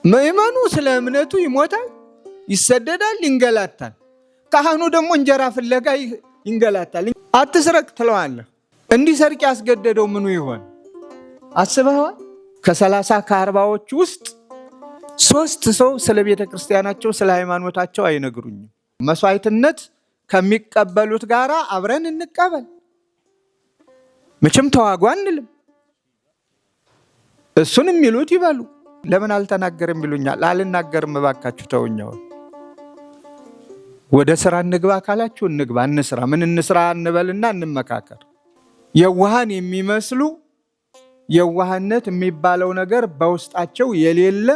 ምእመኑ ስለ እምነቱ ይሞታል፣ ይሰደዳል፣ ይንገላታል። ካህኑ ደግሞ እንጀራ ፍለጋ ይንገላታል። አትስረቅ ትለዋለህ። እንዲሰርቅ ያስገደደው ምኑ ይሆን አስበዋል? ከ30 ከ40ዎች ውስጥ 3 ሰው ስለ ቤተ ክርስቲያናቸው ስለ ሃይማኖታቸው አይነግሩኝም። መስዋዕትነት ከሚቀበሉት ጋራ አብረን እንቀበል፣ መቼም ተዋጉ አንልም። እሱን የሚሉት ይበሉ። ለምን አልተናገርም ይሉኛል። አልናገርም እባካችሁ ተውኛው። ወደ ስራ እንግባ ካላችሁ እንግባ፣ እንስራ። ምን እንስራ እንበልና እንመካከር። የዋሃን የሚመስሉ የዋህነት የሚባለው ነገር በውስጣቸው የሌለ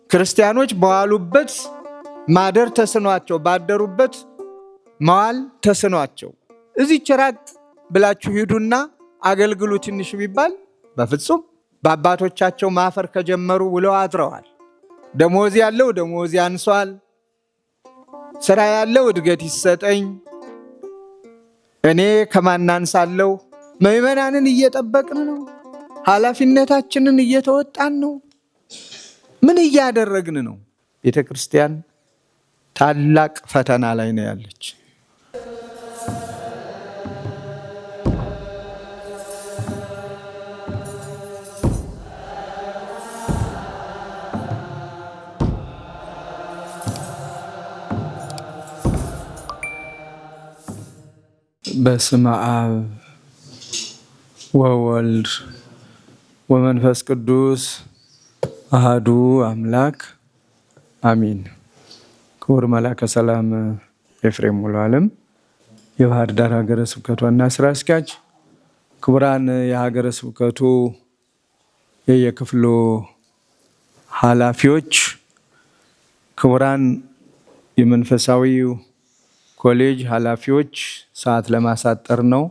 ክርስቲያኖች በዋሉበት ማደር ተስኗቸው ባደሩበት መዋል ተስኗቸው እዚህ ጭራቅ ብላችሁ ሂዱና አገልግሉ ትንሽ ቢባል በፍጹም በአባቶቻቸው ማፈር ከጀመሩ ውለው አድረዋል። ደሞዝ ያለው ደሞዝ ያንሷል፣ ስራ ያለው እድገት ይሰጠኝ፣ እኔ ከማናንሳለው። ምእመናንን እየጠበቅን ነው፣ ኃላፊነታችንን እየተወጣን ነው። ምን እያደረግን ነው? ቤተ ክርስቲያን ታላቅ ፈተና ላይ ነው ያለች። በስመ አብ ወወልድ ወመንፈስ ቅዱስ አሃዱ አምላክ አሚን። ክቡር መላከ ሰላም ኤፍሬም ሙሉዓለም የባህር ዳር ሀገረ ስብከቱ ዋና ስራ አስኪያጅ፣ ክቡራን የሀገረ ስብከቱ የየክፍሉ ኃላፊዎች፣ ክቡራን የመንፈሳዊ ኮሌጅ ኃላፊዎች፣ ሰዓት ለማሳጠር ነው፣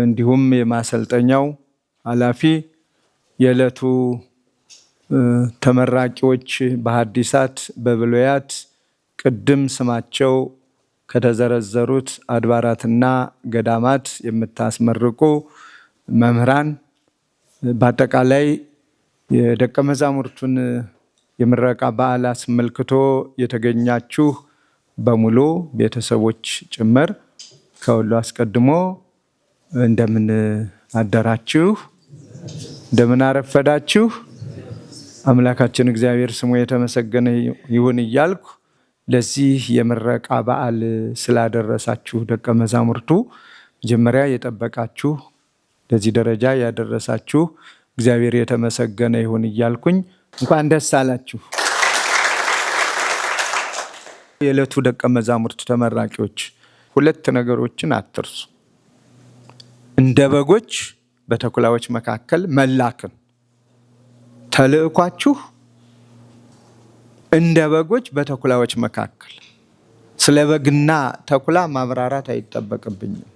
እንዲሁም የማሰልጠኛው ኃላፊ፣ የዕለቱ ተመራቂዎች በሐዲሳት በብሉያት ቅድም ስማቸው ከተዘረዘሩት አድባራትና ገዳማት የምታስመርቁ መምህራን፣ በአጠቃላይ የደቀ መዛሙርቱን የምረቃ በዓል አስመልክቶ የተገኛችሁ በሙሉ ቤተሰቦች ጭምር ከሁሉ አስቀድሞ እንደምን አደራችሁ፣ እንደምን አረፈዳችሁ። አምላካችን እግዚአብሔር ስሙ የተመሰገነ ይሁን እያልኩ ለዚህ የምረቃ በዓል ስላደረሳችሁ ደቀ መዛሙርቱ መጀመሪያ የጠበቃችሁ ለዚህ ደረጃ ያደረሳችሁ እግዚአብሔር የተመሰገነ ይሁን እያልኩኝ እንኳን ደስ አላችሁ። የዕለቱ ደቀ መዛሙርት ተመራቂዎች 2 ነገሮችን አትርሱ። እንደ በጎች በተኩላዎች መካከል መላክን ተልእኳችሁ እንደ በጎች በተኩላዎች መካከል። ስለ በግና ተኩላ ማብራራት አይጠበቅብኝም።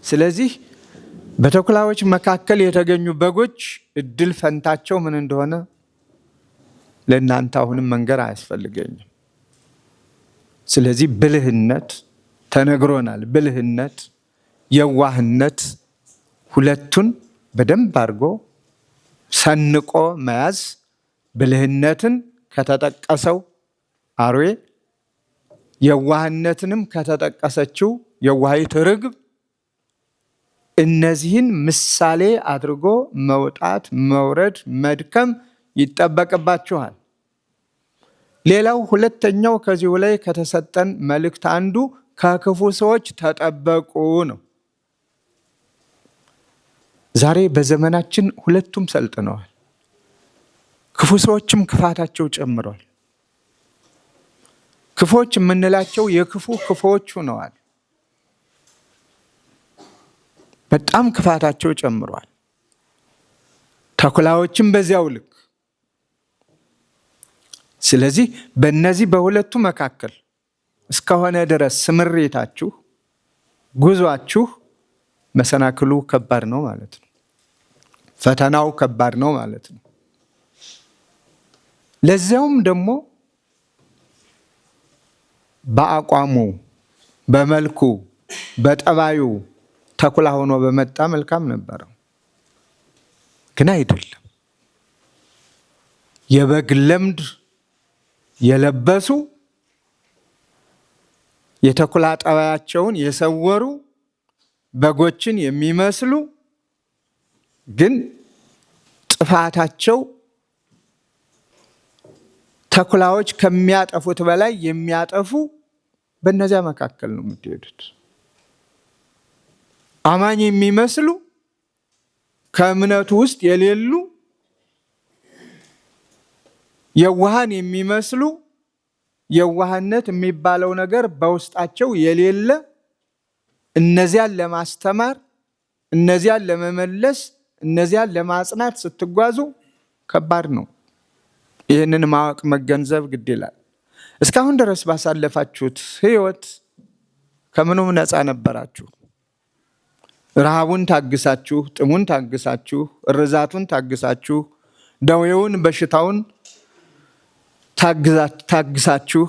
ስለዚህ በተኩላዎች መካከል የተገኙ በጎች እድል ፈንታቸው ምን እንደሆነ ለእናንተ አሁንም መንገር አያስፈልገኝም። ስለዚህ ብልህነት ተነግሮናል። ብልህነት፣ የዋህነት ሁለቱን በደንብ አድርጎ ሰንቆ መያዝ። ብልህነትን ከተጠቀሰው አርዌ፣ የዋህነትንም ከተጠቀሰችው የዋሂት ርግብ፣ እነዚህን ምሳሌ አድርጎ መውጣት፣ መውረድ፣ መድከም ይጠበቅባችኋል። ሌላው ሁለተኛው ከዚሁ ላይ ከተሰጠን መልእክት አንዱ ከክፉ ሰዎች ተጠበቁ ነው። ዛሬ በዘመናችን ሁለቱም ሰልጥነዋል። ክፉ ሰዎችም ክፋታቸው ጨምሯል። ክፎች የምንላቸው የክፉ ክፉዎች ሆነዋል። በጣም ክፋታቸው ጨምሯል። ተኩላዎችም በዚያው ልክ። ስለዚህ በእነዚህ በሁለቱ መካከል እስከሆነ ድረስ ስምሬታችሁ፣ ጉዟችሁ መሰናክሉ ከባድ ነው ማለት ነው። ፈተናው ከባድ ነው ማለት ነው። ለዚያውም ደግሞ በአቋሙ፣ በመልኩ፣ በጠባዩ ተኩላ ሆኖ በመጣ መልካም ነበረው፣ ግን አይደለም። የበግ ለምድ የለበሱ የተኩላ ጠባያቸውን የሰወሩ በጎችን የሚመስሉ ግን ጥፋታቸው ተኩላዎች ከሚያጠፉት በላይ የሚያጠፉ በእነዚያ መካከል ነው የምትሄዱት። አማኝ የሚመስሉ ከእምነቱ ውስጥ የሌሉ የዋሃን የሚመስሉ የዋህነት የሚባለው ነገር በውስጣቸው የሌለ እነዚያን ለማስተማር እነዚያን ለመመለስ እነዚያን ለማጽናት ስትጓዙ ከባድ ነው። ይህንን ማወቅ መገንዘብ ግድ ይላል። እስካሁን ድረስ ባሳለፋችሁት ሕይወት ከምኑም ነፃ ነበራችሁ። ረሃቡን ታግሳችሁ፣ ጥሙን ታግሳችሁ፣ እርዛቱን ታግሳችሁ፣ ደዌውን በሽታውን ታግሳችሁ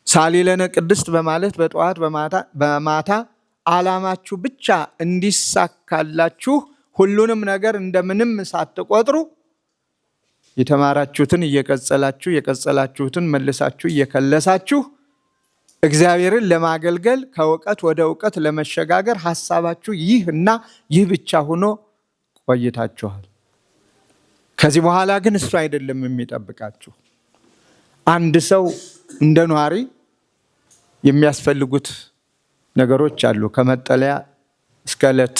ሳሊለነ ቅድስት በማለት በጠዋት በማታ ዓላማችሁ ብቻ እንዲሳካላችሁ ሁሉንም ነገር እንደምንም ሳትቆጥሩ የተማራችሁትን እየቀጸላችሁ የቀጸላችሁትን መልሳችሁ እየከለሳችሁ እግዚአብሔርን ለማገልገል ከእውቀት ወደ እውቀት ለመሸጋገር ሐሳባችሁ ይህ እና ይህ ብቻ ሆኖ ቆይታችኋል። ከዚህ በኋላ ግን እሱ አይደለም የሚጠብቃችሁ። አንድ ሰው እንደ ኗሪ የሚያስፈልጉት ነገሮች አሉ። ከመጠለያ እስከ ዕለት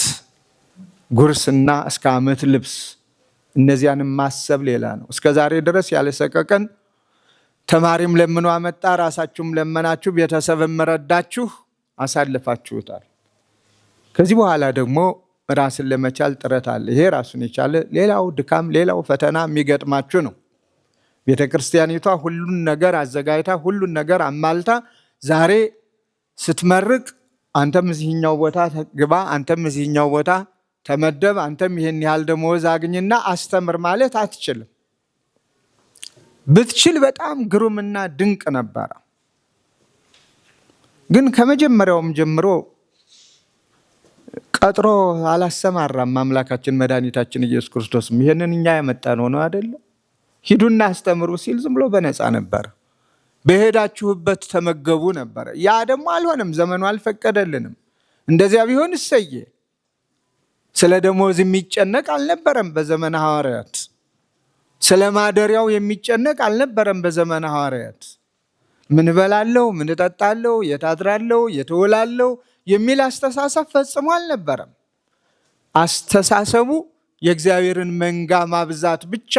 ጉርስና እስከ ዓመት ልብስ፣ እነዚያንም ማሰብ ሌላ ነው። እስከ ዛሬ ድረስ ያለ ሰቀቀን ተማሪም ለምኖ አመጣ፣ ራሳችሁም ለመናችሁ፣ ቤተሰብም ረዳችሁ አሳልፋችሁታል። ከዚህ በኋላ ደግሞ ራስን ለመቻል ጥረት አለ። ይሄ ራሱን የቻለ ሌላው ድካም፣ ሌላው ፈተና የሚገጥማችሁ ነው። ቤተ ክርስቲያኒቷ ሁሉን ነገር አዘጋጅታ ሁሉን ነገር አማልታ ዛሬ ስትመርቅ አንተም እዚህኛው ቦታ ግባ፣ አንተም እዚህኛው ቦታ ተመደብ፣ አንተም ይሄን ያህል ደመወዝ አግኝና አስተምር ማለት አትችልም። ብትችል በጣም ግሩምና ድንቅ ነበረ። ግን ከመጀመሪያውም ጀምሮ ቀጥሮ አላሰማራም አምላካችን መድኃኒታችን ኢየሱስ ክርስቶስም። ይሄንን እኛ ያመጣነው ነው አይደለ? ሂዱና አስተምሩ ሲል ዝም ብሎ በነፃ ነበር። በሄዳችሁበት ተመገቡ ነበረ። ያ ደግሞ አልሆነም፣ ዘመኑ አልፈቀደልንም። እንደዚያ ቢሆን እሰየ። ስለ ደሞዝ የሚጨነቅ አልነበረም በዘመነ ሐዋርያት። ስለ ማደሪያው የሚጨነቅ አልነበረም በዘመነ ሐዋርያት። ምን እበላለሁ፣ ምን እጠጣለሁ፣ የት አድራለሁ፣ የት እውላለሁ የሚል አስተሳሰብ ፈጽሞ አልነበረም። አስተሳሰቡ የእግዚአብሔርን መንጋ ማብዛት ብቻ፣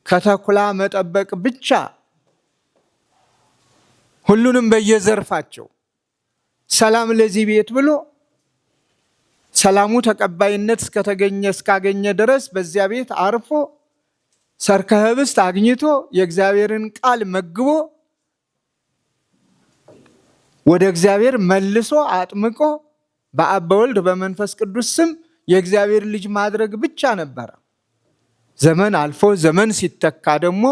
ከተኩላ መጠበቅ ብቻ፣ ሁሉንም በየዘርፋቸው ሰላም ለዚህ ቤት ብሎ ሰላሙ ተቀባይነት እስካገኘ ድረስ በዚያ ቤት አርፎ ሠርከ ኅብስት አግኝቶ የእግዚአብሔርን ቃል መግቦ ወደ እግዚአብሔር መልሶ አጥምቆ በአብ በወልድ በመንፈስ ቅዱስ ስም የእግዚአብሔር ልጅ ማድረግ ብቻ ነበረ። ዘመን አልፎ ዘመን ሲተካ ደግሞ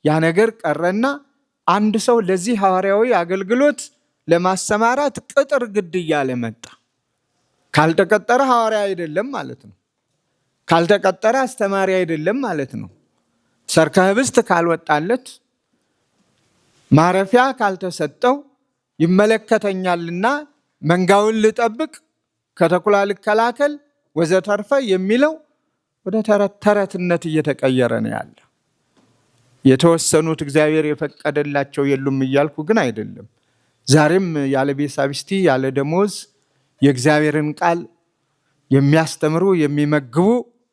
ያ ነገር ቀረና አንድ ሰው ለዚህ ሐዋርያዊ አገልግሎት ለማሰማራት ቅጥር ግድ እያለ መጣ። ካልተቀጠረ ሐዋርያ አይደለም ማለት ነው። ካልተቀጠረ አስተማሪ አይደለም ማለት ነው። ሠርከ ኅብስት ካልወጣለት፣ ማረፊያ ካልተሰጠው፣ ይመለከተኛልና መንጋውን ልጠብቅ፣ ከተኩላ ልከላከል ወዘተርፈ የሚለው ወደ ተረትነት እየተቀየረ ነው ያለ። የተወሰኑት እግዚአብሔር የፈቀደላቸው የሉም እያልኩ ግን አይደለም። ዛሬም ያለ ቤሳቢስቲ ያለ ደሞዝ የእግዚአብሔርን ቃል የሚያስተምሩ የሚመግቡ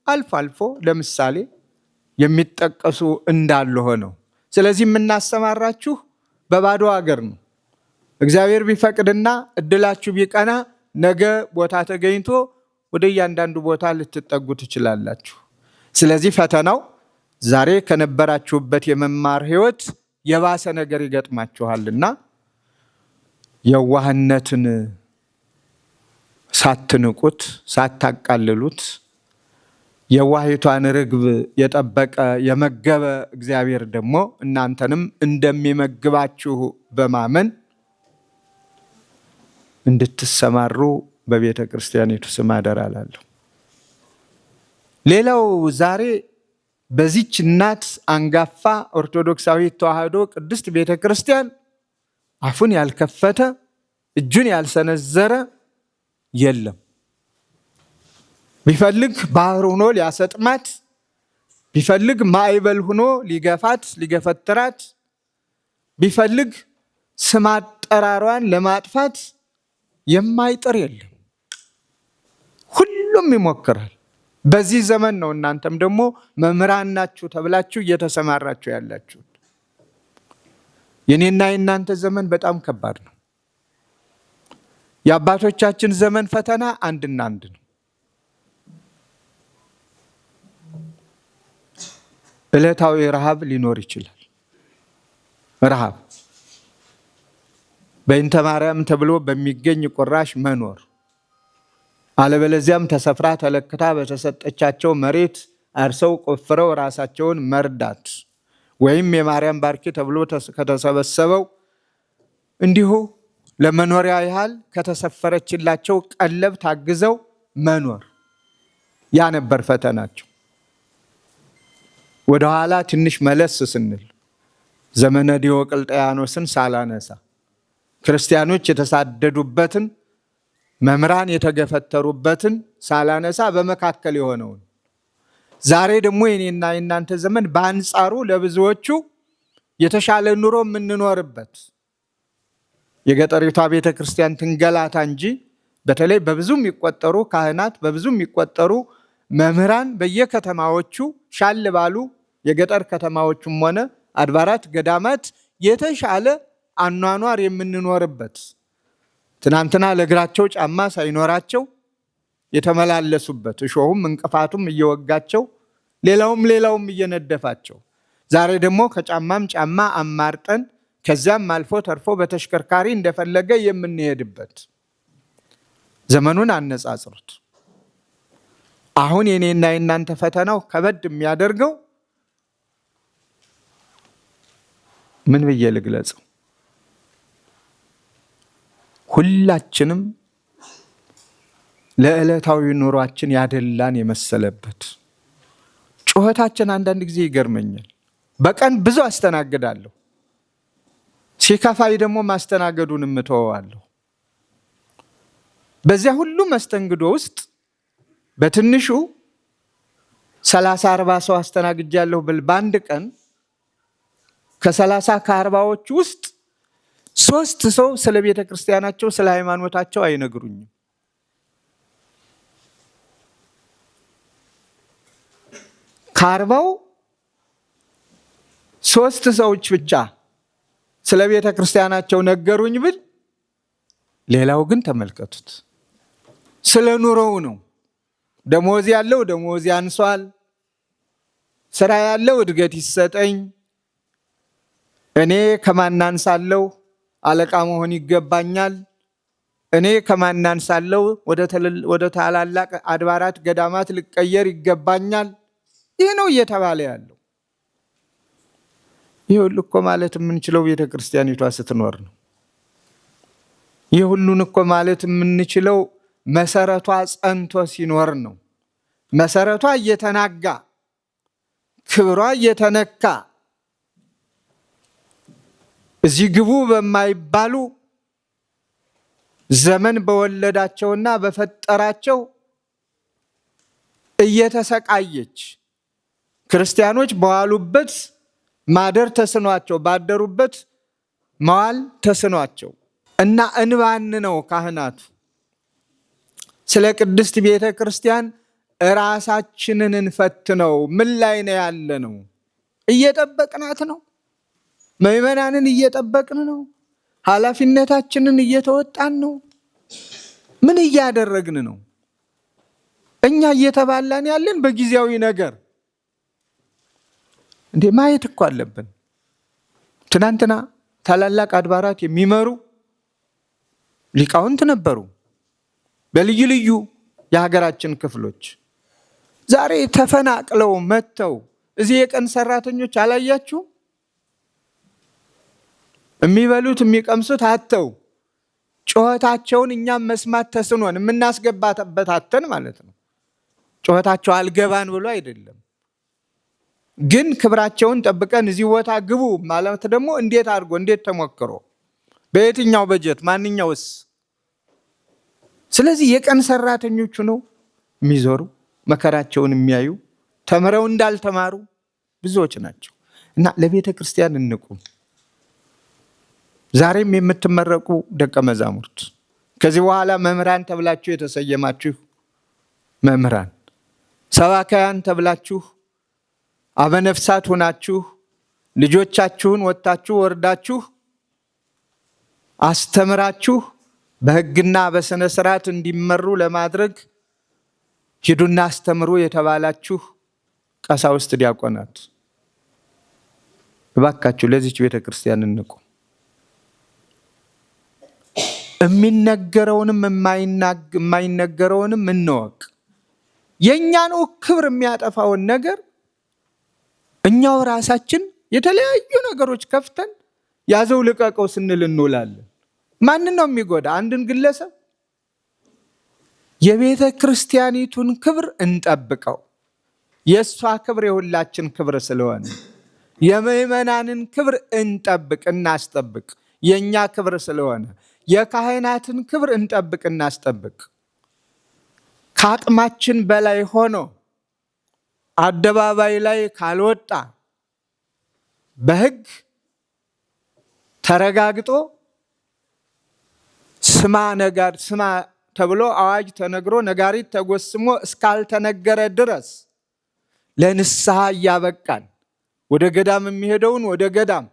አልፎ አልፎ ለምሳሌ የሚጠቀሱ እንዳሉ ሆነው፣ ስለዚህ የምናሰማራችሁ በባዶ ሀገር ነው። እግዚአብሔር ቢፈቅድና እድላችሁ ቢቀና ነገ ቦታ ተገኝቶ ወደ እያንዳንዱ ቦታ ልትጠጉ ትችላላችሁ። ስለዚህ ፈተናው ዛሬ ከነበራችሁበት የመማር ሕይወት የባሰ ነገር ይገጥማችኋልና የዋህነትን ሳትንቁት ሳታቃልሉት የዋሂቷን ርግብ የጠበቀ የመገበ እግዚአብሔር ደግሞ እናንተንም እንደሚመግባችሁ በማመን እንድትሰማሩ በቤተ ክርስቲያኒቱ ስም አደራ እላለሁ። ሌላው ዛሬ በዚች እናት አንጋፋ ኦርቶዶክሳዊት ተዋሕዶ ቅድስት ቤተ ክርስቲያን አፉን ያልከፈተ እጁን ያልሰነዘረ የለም። ቢፈልግ ባህር ሆኖ ሊያሰጥማት፣ ቢፈልግ ማዕበል ሆኖ ሊገፋት ሊገፈትራት፣ ቢፈልግ ስም አጠራሯን ለማጥፋት የማይጥር የለም። ሁሉም ይሞክራል። በዚህ ዘመን ነው እናንተም ደግሞ መምህራን ናችሁ ተብላችሁ እየተሰማራችሁ ያላችሁት። የኔና የእናንተ ዘመን በጣም ከባድ ነው። የአባቶቻችን ዘመን ፈተና አንድና አንድ ነው። ዕለታዊ ረሃብ ሊኖር ይችላል። ረሃብ በእንተ ማርያም ተብሎ በሚገኝ ቁራሽ መኖር፣ አለበለዚያም ተሰፍራ ተለክታ በተሰጠቻቸው መሬት አርሰው ቆፍረው ራሳቸውን መርዳት፣ ወይም የማርያም ባርኪ ተብሎ ከተሰበሰበው እንዲሁ ለመኖሪያ ያህል ከተሰፈረችላቸው ቀለብ ታግዘው መኖር፣ ያ ነበር ፈተናቸው። ወደ ኋላ ትንሽ መለስ ስንል ዘመነ ዲዮቅልጥያኖስን ሳላነሳ ክርስቲያኖች የተሳደዱበትን መምህራን የተገፈተሩበትን ሳላነሳ በመካከል የሆነውን ዛሬ ደግሞ የኔና የእናንተ ዘመን በአንጻሩ ለብዙዎቹ የተሻለ ኑሮ የምንኖርበት የገጠሪቷ ቤተ ክርስቲያን ትንገላታ እንጂ በተለይ በብዙ የሚቆጠሩ ካህናት በብዙ የሚቆጠሩ መምህራን በየከተማዎቹ ሻል ባሉ የገጠር ከተማዎቹም ሆነ አድባራት ገዳማት የተሻለ አኗኗር የምንኖርበት ትናንትና ለእግራቸው ጫማ ሳይኖራቸው የተመላለሱበት እሾሁም እንቅፋቱም እየወጋቸው ሌላውም እየነደፋቸው ዛሬ ደግሞ ከጫማም ጫማ አማርጠን ከዚያም አልፎ ተርፎ በተሽከርካሪ እንደፈለገ የምንሄድበት ዘመኑን አነጻጽሩት። አሁን የኔና የእናንተ ፈተናው ከበድ የሚያደርገው ምን ብዬ ልግለጸው? ሁላችንም ለዕለታዊ ኑሯችን ያደላን የመሰለበት ጩኸታችን አንዳንድ ጊዜ ይገርመኛል። በቀን ብዙ አስተናግዳለሁ፣ ሲከፋይ ደግሞ ማስተናገዱን እምተወዋለሁ። በዚያ ሁሉ መስተንግዶ ውስጥ በትንሹ 30-40 ሰው አስተናግጃለሁ ብል በአንድ ቀን ከ30 ከ40ዎቹ ውስጥ 3 ሰው ስለ ቤተ ክርስቲያናቸው ስለ ሃይማኖታቸው አይነግሩኝም። ከ40ው 3 ሰዎች ብቻ ስለ ቤተ ክርስቲያናቸው ነገሩኝ ብል ሌላው ግን ተመልከቱት ስለ ኑሮው ነው። ደሞዝ ያለው ደሞዝ ያንሷል፣ ስራ ያለው እድገት ይሰጠኝ፣ እኔ ከማናንሳለው አለቃ መሆን ይገባኛል፣ እኔ ከማናንሳለው ወደ ታላላቅ አድባራት ገዳማት ልቀየር ይገባኛል። ይህ ነው እየተባለ ያለው። ይህ ሁሉ እኮ ማለት የምንችለው ቤተ ክርስቲያኒቷ ስትኖር ነው። ይህ ሁሉን እኮ ማለት የምንችለው መሰረቷ ጸንቶ ሲኖር ነው። መሰረቷ እየተናጋ ክብሯ እየተነካ እዚህ ግቡ በማይባሉ ዘመን በወለዳቸውና በፈጠራቸው እየተሰቃየች ክርስቲያኖች በዋሉበት ማደር ተስኗቸው ባደሩበት መዋል ተስኗቸው እና እንባን ነው ካህናቱ ስለ ቅድስት ቤተ ክርስቲያን ራሳችንን እንፈትነው። ምን ላይ ነው ያለ ነው? እየጠበቅናት ነው? ምዕመናንን እየጠበቅን ነው? ኃላፊነታችንን እየተወጣን ነው? ምን እያደረግን ነው? እኛ እየተባላን ያለን በጊዜያዊ ነገር እንዴ ማየት እኮ አለብን። ትናንትና ታላላቅ አድባራት የሚመሩ ሊቃውንት ነበሩ በልዩ ልዩ የሀገራችን ክፍሎች። ዛሬ ተፈናቅለው መጥተው እዚህ የቀን ሰራተኞች አላያችሁም? የሚበሉት የሚቀምሱት አጥተው ጩኸታቸውን እኛም መስማት ተስኖን የምናስገባበት አጥተን ማለት ነው። ጩኸታቸው አልገባን ብሎ አይደለም። ግን ክብራቸውን ጠብቀን እዚህ ቦታ ግቡ ማለት ደግሞ እንዴት አድርጎ እንዴት ተሞክሮ በየትኛው በጀት ማንኛውስ? ስለዚህ የቀን ሰራተኞቹ ነው የሚዞሩ መከራቸውን የሚያዩ ተምረው እንዳልተማሩ ብዙዎች ናቸው። እና ለቤተ ክርስቲያን እንቁም። ዛሬም የምትመረቁ ደቀ መዛሙርት፣ ከዚህ በኋላ መምህራን ተብላችሁ የተሰየማችሁ መምህራን፣ ሰባካያን ተብላችሁ አበነፍሳት ሆናችሁ ልጆቻችሁን ወጥታችሁ ወርዳችሁ አስተምራችሁ በሕግና በስነ ስርዓት እንዲመሩ ለማድረግ ሂዱና አስተምሩ የተባላችሁ ቀሳውስት፣ ዲያቆናት እባካችሁ ለዚች ቤተ ክርስቲያን እንቁ። የሚነገረውንም የማይነገረውንም እንወቅ። የእኛን ክብር የሚያጠፋውን ነገር እኛው ራሳችን የተለያዩ ነገሮች ከፍተን ያዘው ልቀቀው ስንል እንውላለን። ማንን ነው የሚጎዳ? አንድን ግለሰብ። የቤተ ክርስቲያኒቱን ክብር እንጠብቀው። የእሷ ክብር የሁላችን ክብር ስለሆነ የምዕመናንን ክብር እንጠብቅ፣ እናስጠብቅ። የእኛ ክብር ስለሆነ የካህናትን ክብር እንጠብቅ፣ እናስጠብቅ። ከአቅማችን በላይ ሆኖ አደባባይ ላይ ካልወጣ በሕግ ተረጋግጦ ስማ ተብሎ አዋጅ ተነግሮ ነጋሪት ተጎስሞ እስካልተነገረ ድረስ ለንስሐ እያበቃን ወደ ገዳም የሚሄደውን ወደ ገዳም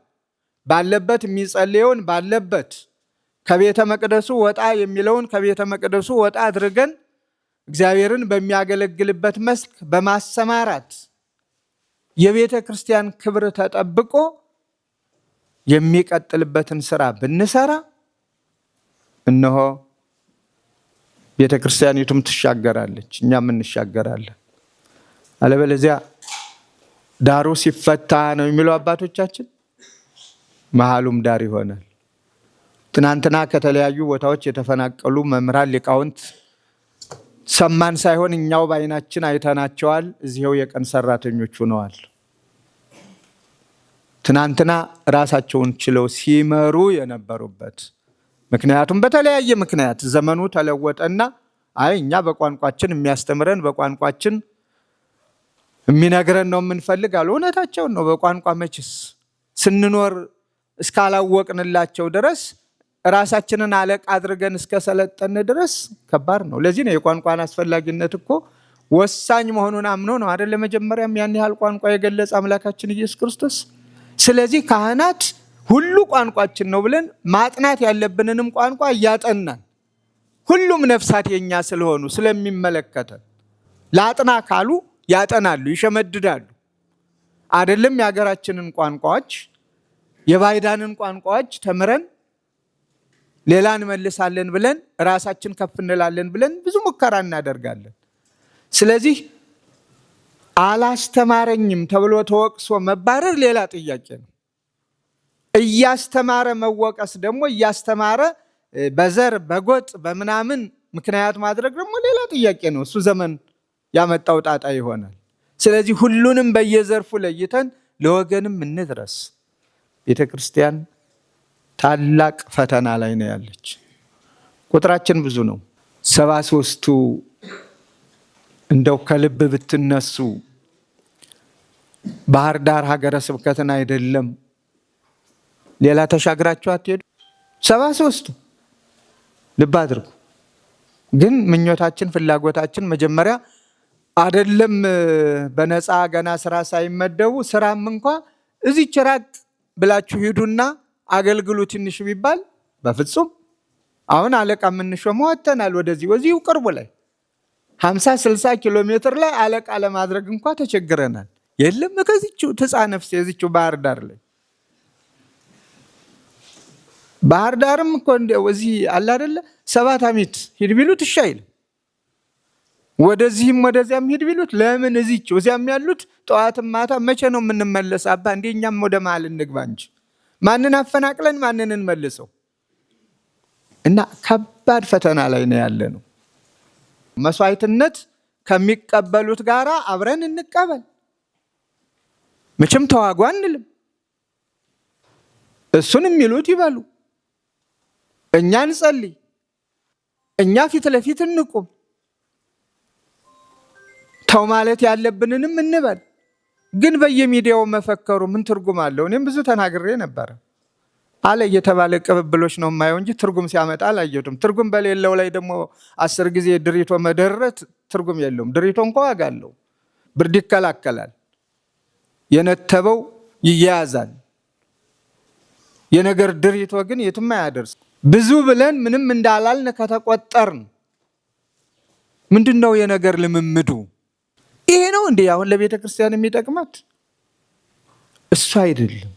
ባለበት የሚጸልየውን ባለበት ከቤተ መቅደሱ ወጣ የሚለውን ከቤተ መቅደሱ ወጣ አድርገን እግዚአብሔርን በሚያገለግልበት መስክ በማሰማራት የቤተ ክርስቲያን ክብር ተጠብቆ የሚቀጥልበትን ስራ ብንሰራ እነሆ ቤተ ክርስቲያኒቱም ትሻገራለች፣ እኛም እንሻገራለን። አለበለዚያ ዳሩ ሲፈታ ነው የሚለው አባቶቻችን፣ መሃሉም ዳር ይሆናል። ትናንትና ከተለያዩ ቦታዎች የተፈናቀሉ መምህራን ሊቃውንት ሰማን ሳይሆን እኛው በዓይናችን አይተናቸዋል። እዚህው የቀን ሰራተኞች ሆነዋል። ትናንትና ራሳቸውን ችለው ሲመሩ የነበሩበት ምክንያቱም በተለያየ ምክንያት ዘመኑ ተለወጠና እኛ በቋንቋችን የሚያስተምረን በቋንቋችን የሚነግረን ነው የምንፈልግ አሉ። እውነታቸውን ነው። በቋንቋ መችስ ስንኖር እስካላወቅንላቸው ድረስ ራሳችንን አለቃ አድርገን እስከሰለጠን ድረስ ከባድ ነው። ለዚህ ነው የቋንቋን አስፈላጊነት እኮ ወሳኝ መሆኑን አምኖ ነው አይደል መጀመሪያም ያን ያህል ቋንቋ የገለጸ አምላካችን ኢየሱስ ክርስቶስ። ስለዚህ ካህናት ሁሉ ቋንቋችን ነው ብለን ማጥናት ያለብንንም ቋንቋ እያጠናን ሁሉም ነፍሳት የኛ ስለሆኑ ስለሚመለከተን ላጥና ካሉ ያጠናሉ፣ ይሸመድዳሉ። አይደለም የሀገራችንን ቋንቋዎች የባይዳንን ቋንቋዎች ተምረን ሌላ እንመልሳለን ብለን ራሳችን ከፍ እንላለን ብለን ብዙ ሙከራ እናደርጋለን። ስለዚህ አላስተማረኝም ተብሎ ተወቅሶ መባረር ሌላ ጥያቄ ነው። እያስተማረ መወቀስ ደግሞ እያስተማረ በዘር በጎጥ በምናምን ምክንያት ማድረግ ደግሞ ሌላ ጥያቄ ነው። እሱ ዘመን ያመጣው ጣጣ ይሆናል። ስለዚህ ሁሉንም በየዘርፉ ለይተን ለወገንም እንድረስ። ቤተ ክርስቲያን ታላቅ ፈተና ላይ ነው ያለች። ቁጥራችን ብዙ ነው። 73ቱ እንደው ከልብ ብትነሱ ባህር ዳር ሀገረ ስብከትን አይደለም ሌላ ተሻግራችሁ አትሄዱ። 73ቱ ልብ አድርጉ። ግን ምኞታችን ፍላጎታችን መጀመሪያ አይደለም በነፃ ገና ስራ ሳይመደቡ ስራም እንኳ እዚህ ጭራቅ ብላችሁ ሂዱና አገልግሉ ትንሽ ቢባል በፍጹም። አሁን አለቃ የምንሾመው ወተናል። ወዲሁ ቅርቡ ላይ 50-60 ኪሎ ሜትር ላይ አለቃ ለማድረግ እንኳ ተቸግረናል። የለም ከዚችው ትፃ ነፍስ የዚችው ባህር ዳር ላይ ባህር ዳርም እኮ እንደው እዚህ አለ አይደለ 7 ዓመት ሂድ ቢሉት እሺ አይልም። ወደዚህም ወደዚያም ሂድ ቢሉት ለምን እዚችው እዚያም ያሉት ጠዋትም ማታ መቼ ነው የምንመለስ? አባ እንደኛም ወደ መሀል እንግባ እንጂ ማንን አፈናቅለን ማንን እንመልሰው? እና ከባድ ፈተና ላይ ነው ያለ ነው። መስዋዕትነት ከሚቀበሉት ጋራ አብረን እንቀበል። መቼም ተዋጉ አንልም። እሱን የሚሉት ይበሉ፣ እኛ እንጸልይ፣ እኛ ፊት ለፊት እንቁም፣ ተው ማለት ያለብንንም እንበል። ግን በየሚዲያው መፈከሩ ምን ትርጉም አለው? እኔም ብዙ ተናግሬ ነበረ። አለ እየተባለ ቅብብሎች ነው የማየው እንጂ ትርጉም ሲያመጣ አላየሁትም። ትርጉም በሌለው ላይ ደግሞ 10 ጊዜ ድሪቶ መደረት ትርጉም የለውም። ድሪቶ እንኳ ዋጋ አለው፣ ብርድ ይከላከላል፣ የነተበው ይያያዛል። የነገር ድሪቶ ግን የትም አያደርስ። ብዙ ብለን ምንም እንዳላልን ከተቆጠርን ምንድነው የነገር ልምምዱ? ይሄ ነው እንዴ አሁን ለቤተ ክርስቲያን የሚጠቅማት? እሱ አይደለም።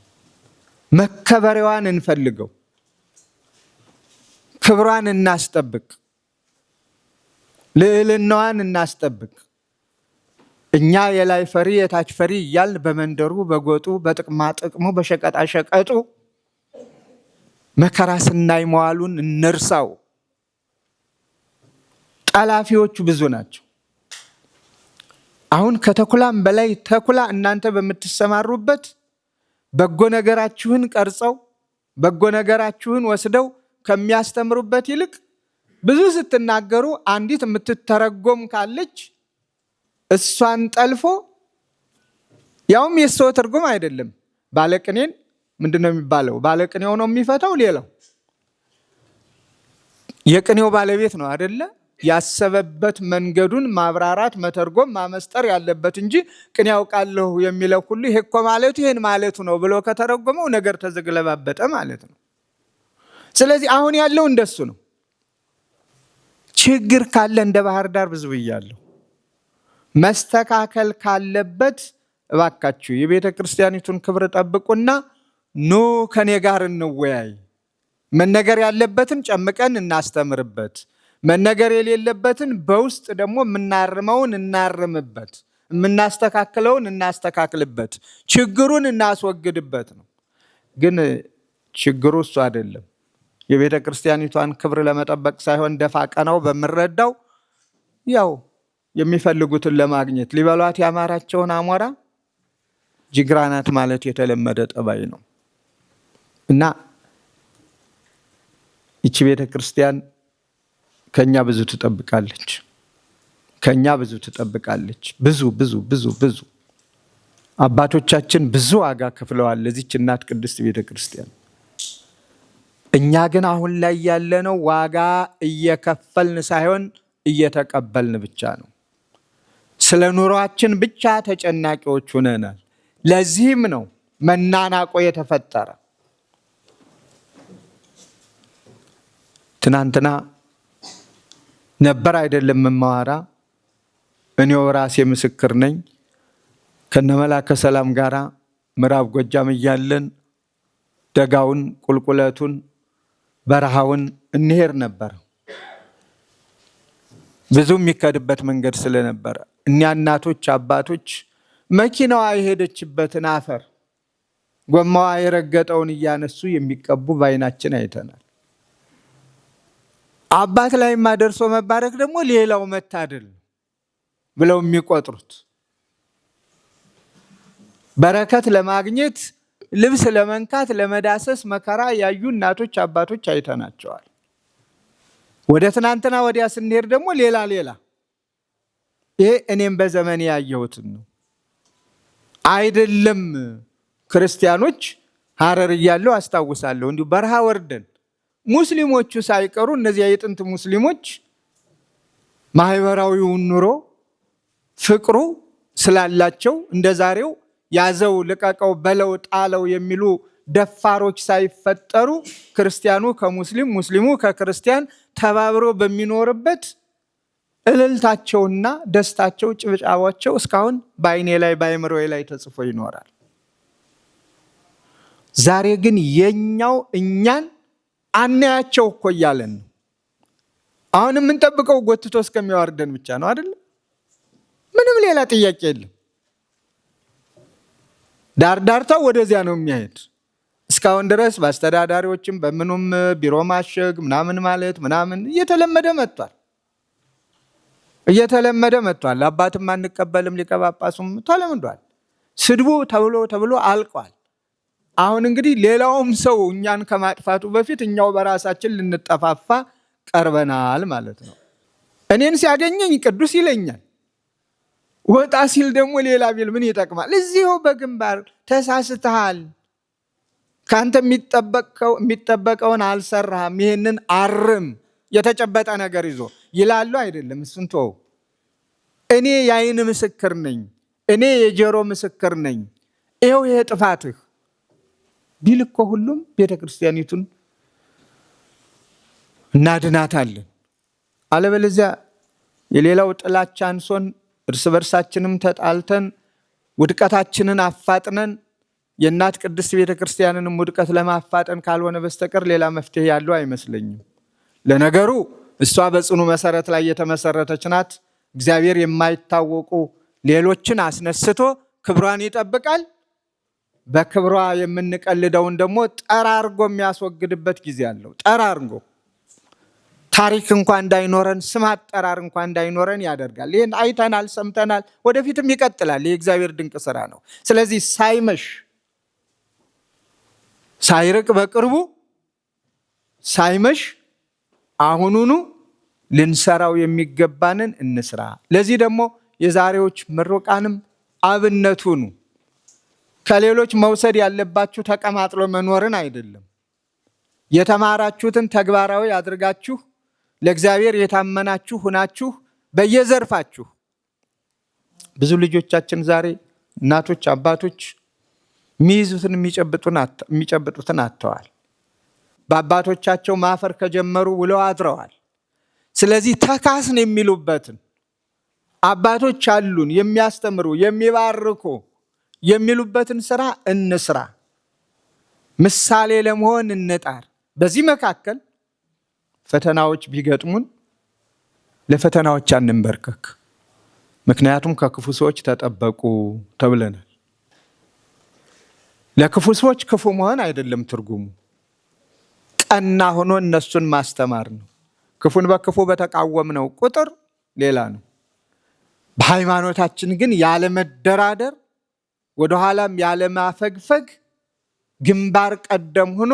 መከበሪያዋን እንፈልገው፣ ክብሯን እናስጠብቅ፣ ልዕልናዋን እናስጠብቅ። እኛ የላይ ፈሪ የታች ፈሪ እያልን በመንደሩ በጎጡ በጥቅማ ጥቅሙ በሸቀጣ ሸቀጡ መከራ ስናይ መዋሉን እንርሳው። ጠላፊዎቹ ብዙ ናቸው። አሁን ከተኩላም በላይ ተኩላ እናንተ በምትሰማሩበት በጎ ነገራችሁን ቀርጸው በጎ ነገራችሁን ወስደው ከሚያስተምሩበት ይልቅ ብዙ ስትናገሩ አንዲት የምትተረጎም ካለች እሷን ጠልፎ ያውም የሰው ትርጉም አይደለም። ባለቅኔን ምንድነው የሚባለው? ባለቅኔው ነው የሚፈታው። ሌላው የቅኔው ባለቤት ነው አይደለ? ያሰበበት መንገዱን ማብራራት መተርጎም ማመስጠር ያለበት እንጂ ቅኔ ያውቃለሁ የሚለው ሁሉ ይሄ እኮ ማለቱ ይሄን ማለቱ ነው ብሎ ከተረጎመው ነገር ተዘግለባበጠ ማለት ነው። ስለዚህ አሁን ያለው እንደሱ ነው። ችግር ካለ እንደ ባህር ዳር ብዙ ብያለሁ። መስተካከል ካለበት እባካችሁ የቤተ ክርስቲያኒቱን ክብር ጠብቁና ኑ ከኔ ጋር እንወያይ። መነገር ያለበትን ጨምቀን እናስተምርበት፣ መነገር የሌለበትን በውስጥ ደግሞ የምናርመውን እናርምበት፣ የምናስተካክለውን እናስተካክልበት፣ ችግሩን እናስወግድበት ነው። ግን ችግሩ እሱ አይደለም። የቤተ ክርስቲያኒቷን ክብር ለመጠበቅ ሳይሆን ደፋ ቀናው በምረዳው ያው የሚፈልጉትን ለማግኘት ሊበሏት ያማራቸውን አሞራ ጅግራናት ማለት የተለመደ ጠባይ ነው እና ይቺ ቤተ ክርስቲያን ከኛ ብዙ ትጠብቃለች። ከኛ ብዙ ትጠብቃለች። ብዙ ብዙ ብዙ ብዙ አባቶቻችን ብዙ ዋጋ ከፍለዋል ለዚች እናት ቅድስት ቤተ ክርስቲያን። እኛ ግን አሁን ላይ ያለነው ዋጋ እየከፈልን ሳይሆን እየተቀበልን ብቻ ነው። ስለ ኑሯችን ብቻ ተጨናቂዎች ሆነናል። ለዚህም ነው መናናቆ የተፈጠረ። ትናንትና ነበር አይደለም መማዋራ፣ እኔው ራሴ ምስክር ነኝ። ከነመላከ ሰላም ጋራ ምዕራብ ጎጃም እያለን ደጋውን ቁልቁለቱን በረሃውን እንሄድ ነበር። ብዙ የሚከድበት መንገድ ስለነበረ እኛ እናቶች አባቶች መኪናዋ የሄደችበትን አፈር ጎማዋ የረገጠውን እያነሱ የሚቀቡ በዓይናችን አይተናል። አባት ላይ ማደርሶ መባረክ ደግሞ ሌላው መታደል ብለው የሚቆጥሩት በረከት ለማግኘት ልብስ ለመንካት ለመዳሰስ መከራ ያዩ እናቶች አባቶች አይተናቸዋል። ወደ ትናንትና ወዲያ ስንሄድ ደግሞ ሌላ ይሄ እኔም በዘመን ያየሁትን ነው። አይደለም ክርስቲያኖች ሐረር እያለሁ አስታውሳለሁ። እንዲሁ በረሃ ወርደን ሙስሊሞቹ ሳይቀሩ እነዚያ የጥንት ሙስሊሞች ማህበራዊውን ኑሮ ፍቅሩ ስላላቸው እንደ ዛሬው ያዘው ልቀቀው በለው ጣለው የሚሉ ደፋሮች ሳይፈጠሩ ክርስቲያኑ ከሙስሊም ሙስሊሙ ከክርስቲያን ተባብሮ በሚኖርበት እልልታቸውና ደስታቸው ጭብጫባቸው እስካሁን በዓይኔ ላይ በአእምሮዬ ላይ ተጽፎ ይኖራል። ዛሬ ግን የኛው እኛን አናያቸው እኮ እያለን ነው። አሁን የምንጠብቀው ጎትቶ እስከሚያወርደን ብቻ ነው አይደል? ምንም ሌላ ጥያቄ የለም። ዳርዳርታው ወደዚያ ነው የሚያሄድ። እስካሁን ድረስ በአስተዳዳሪዎችም በምኑም ቢሮ ማሸግ ምናምን ማለት ምናምን እየተለመደ መጥቷል። አባትም አንቀበልም ሊቀ ጳጳሱም ተለምዷል። ስድቡ ተብሎ አልቋል። አሁን እንግዲህ ሌላውም ሰው እኛን ከማጥፋቱ በፊት እኛው በራሳችን ልንጠፋፋ ቀርበናል ማለት ነው። እኔን ሲያገኘኝ ቅዱስ ይለኛል፣ ወጣ ሲል ደግሞ ሌላ ቢል ምን ይጠቅማል? እዚሁ በግንባር ተሳስተሃል፣ ካንተ የሚጠበቀውን አልሰራህም፣ ይህንን አርም፣ የተጨበጠ ነገር ይዞ ይላሉ አይደለም። እሱን ተወው። እኔ የዓይን ምስክር ነኝ፣ እኔ የጆሮ ምስክር ነኝ፣ ይኸው ይሄ ጥፋትህ ቢል እኮ ሁሉም ቤተ ክርስቲያኒቱን እናድናታለን። አለበለዚያ የሌላው ጥላቻ አንሶን እርስ በርሳችንም ተጣልተን ውድቀታችንን አፋጥነን የእናት ቅድስት ቤተ ክርስቲያንንም ውድቀት ለማፋጠን ካልሆነ በስተቀር ሌላ መፍትሄ ያለው አይመስለኝም። ለነገሩ እሷ በጽኑ መሰረት ላይ የተመሰረተች ናት። እግዚአብሔር የማይታወቁ ሌሎችን አስነስቶ ክብሯን ይጠብቃል። በክብሯ የምንቀልደውን ደግሞ ጠራርጎ የሚያስወግድበት ጊዜ አለው። ጠራርጎ ታሪክ እንኳን እንዳይኖረን፣ ስም አጠራር እንኳን እንዳይኖረን ያደርጋል። ይህን አይተናል፣ ሰምተናል፣ ወደፊትም ይቀጥላል። የእግዚአብሔር ድንቅ ስራ ነው። ስለዚህ ሳይመሽ ሳይርቅ በቅርቡ ሳይመሽ አሁኑኑ ልንሰራው የሚገባንን እንስራ። ለዚህ ደግሞ የዛሬዎች ምሩቃንም አብነቱኑ ከሌሎች መውሰድ ያለባችሁ ተቀማጥሎ መኖርን አይደለም። የተማራችሁትን ተግባራዊ አድርጋችሁ ለእግዚአብሔር የታመናችሁ ሁናችሁ በየዘርፋችሁ ብዙ ልጆቻችን ዛሬ እናቶች፣ አባቶች የሚይዙትን የሚጨብጡትን አጥተዋል። በአባቶቻቸው ማፈር ከጀመሩ ውለው አድረዋል። ስለዚህ ተካስን የሚሉበትን አባቶች አሉን የሚያስተምሩ የሚባርኩ የሚሉበትን ስራ እንስራ። ምሳሌ ለመሆን እንጣር። በዚህ መካከል ፈተናዎች ቢገጥሙን ለፈተናዎች አንንበርከክ። ምክንያቱም ከክፉ ሰዎች ተጠበቁ ተብለናል። ለክፉ ሰዎች ክፉ መሆን አይደለም ትርጉሙ፣ ቀና ሆኖ እነሱን ማስተማር ነው። ክፉን በክፉ በተቃወምነው ቁጥር ሌላ ነው። በሃይማኖታችን ግን ያለመደራደር፣ ወደኋላም ያለማፈግፈግ፣ ግንባር ቀደም ሆኖ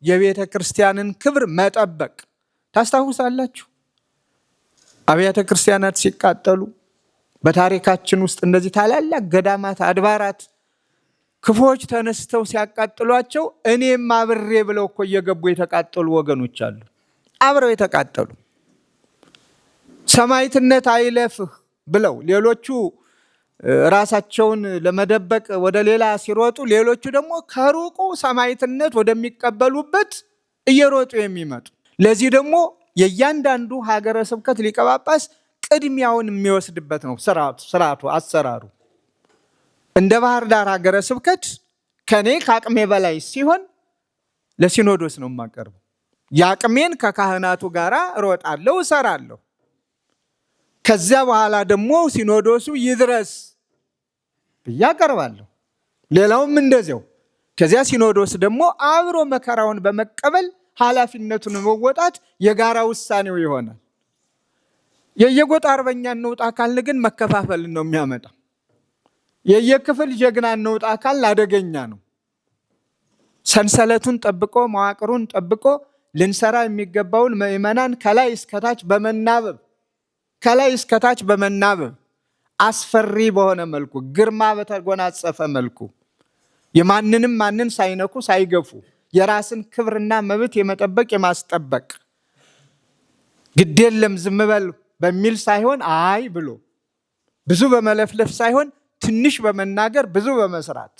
የቤተ ክርስቲያንን ክብር መጠበቅ። ታስታውሳላችሁ አብያተ ክርስቲያናት ሲቃጠሉ በታሪካችን ውስጥ እነዚህ ታላላቅ ገዳማት፣ አድባራት ክፉዎች ተነስተው ሲያቃጥሏቸው እኔም አብሬ ብለው እኮ እየገቡ የተቃጠሉ ወገኖች አሉ። አብረው የተቃጠሉ ሰማዕትነት አይለፍህ ብለው ሌሎቹ ራሳቸውን ለመደበቅ ወደ ሌላ ሲሮጡ፣ ሌሎቹ ደግሞ ከሩቁ ሰማዕትነት ወደሚቀበሉበት እየሮጡ የሚመጡ። ለዚህ ደግሞ የእያንዳንዱ ሀገረ ስብከት ሊቀ ጳጳስ ቅድሚያውን የሚወስድበት ነው ስርዓቱ፣ አሰራሩ። እንደ ባህር ዳር ሀገረ ስብከት ከኔ ከአቅሜ በላይ ሲሆን ለሲኖዶስ ነው የማቀርበው። የአቅሜን ከካህናቱ ጋር እሮጣለሁ፣ እሰራለሁ። ከዚያ በኋላ ደግሞ ሲኖዶሱ ይድረስ ብዬ አቀርባለሁ። ሌላውም እንደዚያው። ከዚያ ሲኖዶስ ደግሞ አብሮ መከራውን በመቀበል ኃላፊነቱን መወጣት የጋራ ውሳኔው ይሆናል። የየጎጥ አርበኛ እንውጣ ካልን ግን መከፋፈልን ነው የሚያመጣ። የየክፍል ጀግና እንውጣ ካልን አደገኛ ነው። ሰንሰለቱን ጠብቆ መዋቅሩን ጠብቆ ልንሰራ የሚገባውን ምዕመናን ከላይ እስከታች በመናበብ አስፈሪ በሆነ መልኩ፣ ግርማ በተጎናጸፈ መልኩ የማንንም ማንን ሳይነኩ ሳይገፉ የራስን ክብርና መብት የመጠበቅ የማስጠበቅ ግድ የለም ዝም በል በሚል ሳይሆን አይ ብሎ ብዙ በመለፍለፍ ሳይሆን ትንሽ በመናገር ብዙ በመስራት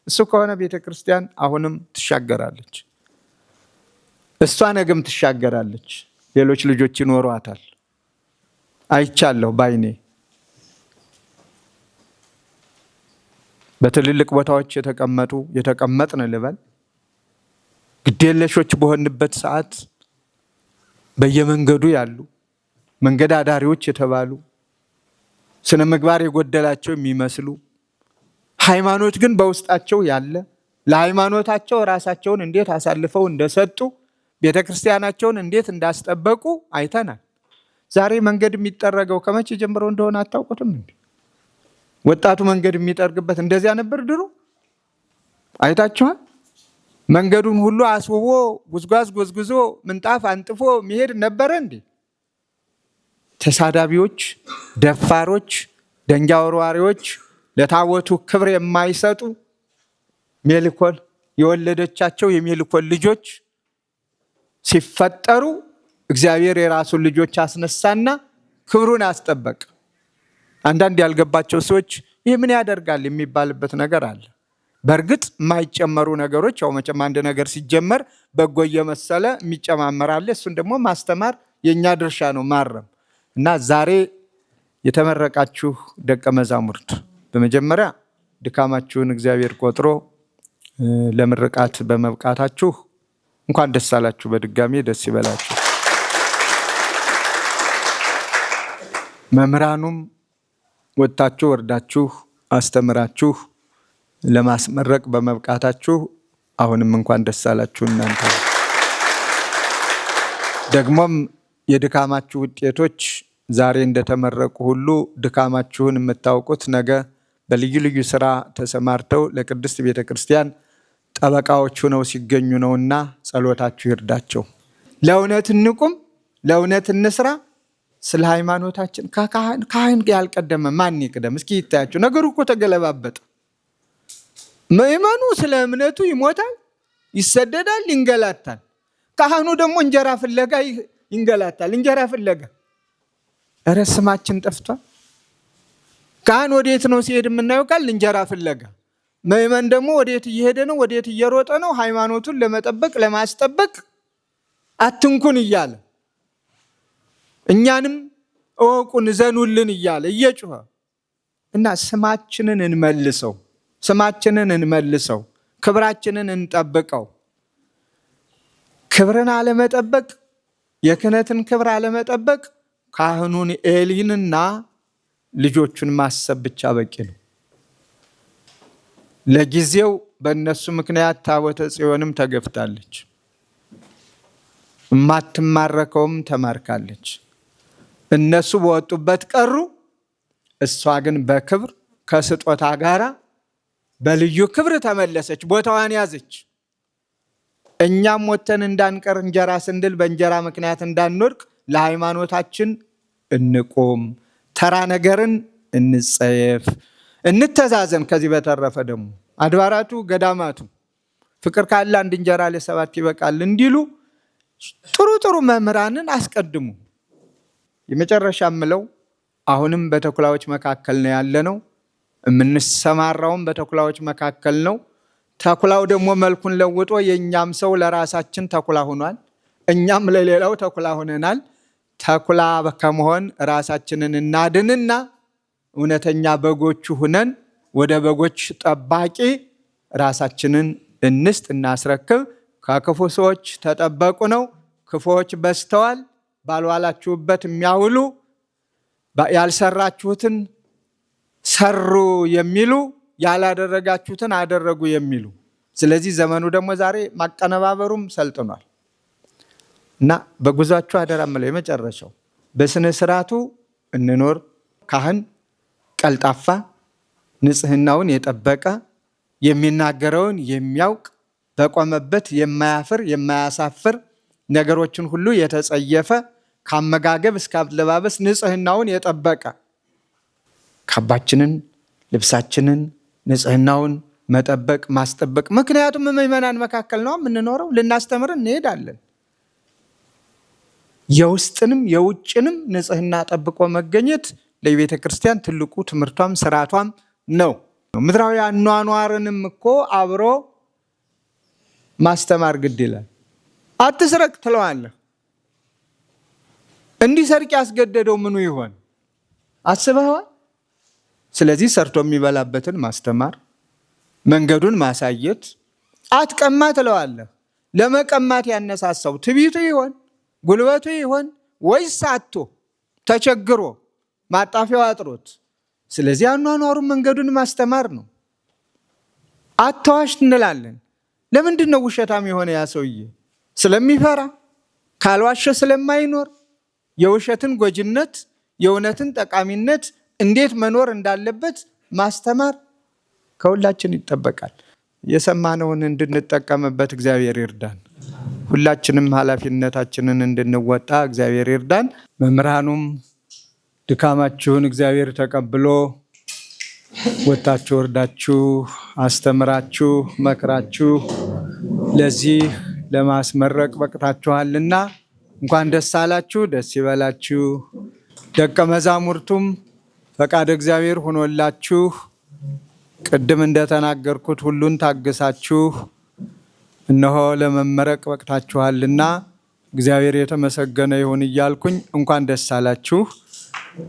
እሱ ከሆነ ቤተ ክርስቲያን አሁንም ትሻገራለች። እሷ ነገም ትሻገራለች። ሌሎች ልጆች ይኖሯታል። አይቻለሁ ባይኔ። በትልልቅ ቦታዎች የተቀመጥን ልበል ግዴለሾች በሆንበት ሰዓት በየመንገዱ ያሉ መንገድ አዳሪዎች የተባሉ ስነ ምግባር የጎደላቸው የሚመስሉ ሃይማኖት ግን በውስጣቸው ያለ ለሃይማኖታቸው ራሳቸውን እንዴት አሳልፈው እንደሰጡ ቤተ ክርስቲያናቸውን እንዴት እንዳስጠበቁ አይተናል። ዛሬ መንገድ የሚጠረገው ከመቼ ጀምሮ እንደሆነ አታውቁትም እንዴ? ወጣቱ መንገድ የሚጠርግበት እንደዚያ ነበር ድሮ። አይታችኋል? መንገዱን ሁሉ አስውቦ ጉዝጓዝ ጎዝጉዞ ምንጣፍ አንጥፎ መሄድ ነበረ እንዴ? ተሳዳቢዎች፣ ደፋሮች፣ ደንጊያ ወርዋሪዎች፣ ለታቦቱ ክብር የማይሰጡ ሜልኮል የወለደቻቸው የሜልኮል ልጆች ሲፈጠሩ እግዚአብሔር የራሱን ልጆች አስነሳና ክብሩን አስጠበቅ። አንዳንድ ያልገባቸው ሰዎች ይህ ምን ያደርጋል የሚባልበት ነገር አለ። በእርግጥ የማይጨመሩ ነገሮች ያው መቼም አንድ ነገር ሲጀመር በጎ እየመሰለ የሚጨማመር አለ። እሱን ደግሞ ማስተማር የኛ ድርሻ ነው፣ ማረም እና ዛሬ የተመረቃችሁ ደቀ መዛሙርት በመጀመሪያ ድካማችሁን እግዚአብሔር ቆጥሮ ለምርቃት በመብቃታችሁ እንኳን ደስ አላችሁ። በድጋሚ ደስ ይበላችሁ። መምህራኑም ወጣችሁ ወርዳችሁ አስተምራችሁ ለማስመረቅ በመብቃታችሁ አሁንም እንኳን ደስ አላችሁ። እናንተ ደግሞም የድካማችሁ ውጤቶች ዛሬ እንደተመረቁ ሁሉ ድካማችሁን የምታውቁት ነገ በልዩ ልዩ ስራ ተሰማርተው ለቅድስት ቤተ ክርስቲያን ጠበቃዎቹ ነው ሲገኙ ነውና ጸሎታችሁ ይርዳቸው። ለእውነት እንቁም፣ ለእውነት እንስራ። ስለ ሃይማኖታችን ካህን ያልቀደመ ማን ይቅደም? እስኪ ይታያችሁ። ነገሩ እኮ ተገለባበጠ። ምእመኑ ስለ እምነቱ ይሞታል፣ ይሰደዳል፣ ይንገላታል። ካህኑ ደግሞ እንጀራ ፍለጋ ይንገላታል። እንጀራ ፍለጋ እረ ስማችን ጠፍቷል። ካህን ወዴት ነው ሲሄድ የምናየው? ቃል እንጀራ ፍለጋ። ምእመን ደግሞ ወዴት እየሄደ ነው? ወዴት እየሮጠ ነው? ሃይማኖቱን ለመጠበቅ ለማስጠበቅ አትንኩን እያለ እኛንም እወቁን ዘኑልን እያለ እየጮኸ እና ስማችንን እንመልሰው፣ ስማችንን እንመልሰው፣ ክብራችንን እንጠብቀው። ክብርን አለመጠበቅ፣ የክህነትን ክብር አለመጠበቅ ካህኑን ኤሊንና ልጆቹን ማሰብ ብቻ በቂ ነው። ለጊዜው በእነሱ ምክንያት ታቦተ ጽዮንም ተገፍታለች፣ የማትማረከውም ተማርካለች። እነሱ በወጡበት ቀሩ፣ እሷ ግን በክብር ከስጦታ ጋር በልዩ ክብር ተመለሰች፣ ቦታዋን ያዘች። እኛም ወተን እንዳንቀር እንጀራ ስንድል በእንጀራ ምክንያት እንዳንወድቅ ለሃይማኖታችን እንቆም፣ ተራ ነገርን እንጸየፍ፣ እንተዛዘን። ከዚህ በተረፈ ደግሞ አድባራቱ ገዳማቱ ፍቅር ካለ አንድ እንጀራ ለሰባት ይበቃል እንዲሉ ጥሩ ጥሩ መምህራንን አስቀድሙ። የመጨረሻ ምለው አሁንም በተኩላዎች መካከል ነው ያለነው፣ የምንሰማራውም በተኩላዎች መካከል ነው። ተኩላው ደግሞ መልኩን ለውጦ የእኛም ሰው ለራሳችን ተኩላ ሆኗል፣ እኛም ለሌላው ተኩላ ሆነናል። ተኩላ ከመሆን ራሳችንን እናድንና እውነተኛ በጎቹ ሁነን ወደ በጎች ጠባቂ ራሳችንን እንስጥ፣ እናስረክብ። ከክፉ ሰዎች ተጠበቁ ነው። ክፉዎች በዝተዋል። ባልዋላችሁበት የሚያውሉ ያልሰራችሁትን ሰሩ የሚሉ ያላደረጋችሁትን አደረጉ የሚሉ። ስለዚህ ዘመኑ ደግሞ ዛሬ ማቀነባበሩም ሰልጥኗል እና በጉዟችሁ አደራ ምለው የመጨረሻው በስነ ስርዓቱ እንኖር። ካህን ቀልጣፋ፣ ንጽህናውን የጠበቀ፣ የሚናገረውን የሚያውቅ፣ በቆመበት የማያፍር የማያሳፍር፣ ነገሮችን ሁሉ የተጸየፈ፣ ከአመጋገብ እስከ አለባበስ ንጽህናውን የጠበቀ፣ ካባችንን ልብሳችንን ንጽህናውን መጠበቅ ማስጠበቅ። ምክንያቱም ምእመናን መካከል ነው የምንኖረው፣ ልናስተምር እንሄዳለን። የውስጥንም የውጭንም ንጽህና ጠብቆ መገኘት ለቤተ ክርስቲያን ትልቁ ትምህርቷም ስርዓቷም ነው። ምድራዊ አኗኗርንም እኮ አብሮ ማስተማር ግድ ይላል። አትስረቅ ትለዋለህ። እንዲሰርቅ ያስገደደው ምኑ ይሆን አስበዋል? ስለዚህ ሰርቶ የሚበላበትን ማስተማር፣ መንገዱን ማሳየት። አትቀማ ትለዋለህ። ለመቀማት ያነሳሳው ትዕቢቱ ይሆን ጉልበቱ ይሆን ወይስ አጥቶ ተቸግሮ ማጣፊያው አጥሮት? ስለዚህ አኗኗሩን መንገዱን ማስተማር ነው። አትዋሽ እንላለን። ለምንድን ነው ውሸታም የሆነ ያ ሰውዬ? ስለሚፈራ፣ ካልዋሸ ስለማይኖር፣ የውሸትን ጎጅነት የእውነትን ጠቃሚነት እንዴት መኖር እንዳለበት ማስተማር ከሁላችን ይጠበቃል። የሰማነውን እንድንጠቀምበት እግዚአብሔር ይርዳን። ሁላችንም ኃላፊነታችንን እንድንወጣ እግዚአብሔር ይርዳን። መምህራኑም ድካማችሁን እግዚአብሔር ተቀብሎ ወጣችሁ ወርዳችሁ አስተምራችሁ መክራችሁ ለዚህ ለማስመረቅ በቅታችኋልና እንኳን ደስ አላችሁ፣ ደስ ይበላችሁ። ደቀ መዛሙርቱም ፈቃድ እግዚአብሔር ሆኖላችሁ ቅድም እንደተናገርኩት ሁሉን ታግሳችሁ እነሆ ለመመረቅ በቅታችኋልና እግዚአብሔር የተመሰገነ ይሁን እያልኩኝ እንኳን ደስ አላችሁ።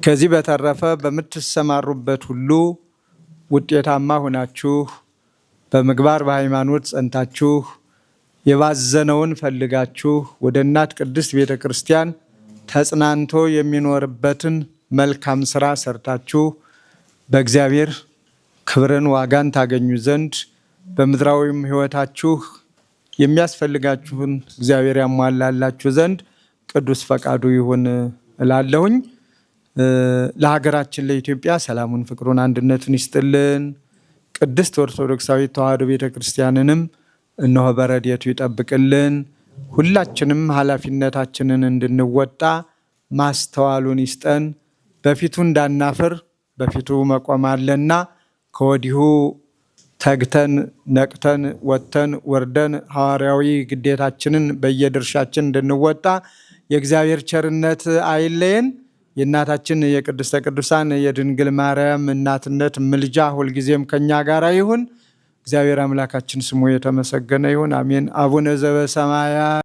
ከዚህ በተረፈ በምትሰማሩበት ሁሉ ውጤታማ ሆናችሁ በምግባር በሃይማኖት ጸንታችሁ የባዘነውን ፈልጋችሁ ወደ እናት ቅድስት ቤተ ክርስቲያን ተጽናንቶ የሚኖርበትን መልካም ስራ ሰርታችሁ በእግዚአብሔር ክብርን ዋጋን ታገኙ ዘንድ በምድራዊም ሕይወታችሁ የሚያስፈልጋችሁን እግዚአብሔር ያሟላላችሁ ዘንድ ቅዱስ ፈቃዱ ይሁን እላለሁኝ። ለሀገራችን ለኢትዮጵያ ሰላሙን፣ ፍቅሩን፣ አንድነቱን ይስጥልን። ቅድስት ኦርቶዶክሳዊት ተዋሕዶ ቤተ ክርስቲያንንም እነሆ በረድኤቱ ይጠብቅልን። ሁላችንም ኃላፊነታችንን እንድንወጣ ማስተዋሉን ይስጠን። በፊቱ እንዳናፍር በፊቱ መቆም አለና ከወዲሁ ተግተን ነቅተን ወጥተን ወርደን ሐዋርያዊ ግዴታችንን በየድርሻችን እንድንወጣ የእግዚአብሔር ቸርነት አይለየን። የእናታችን የቅድስተ ቅዱሳን የድንግል ማርያም እናትነት ምልጃ ሁልጊዜም ከኛ ጋር ይሁን። እግዚአብሔር አምላካችን ስሙ የተመሰገነ ይሁን። አሜን። አቡነ ዘበሰማያት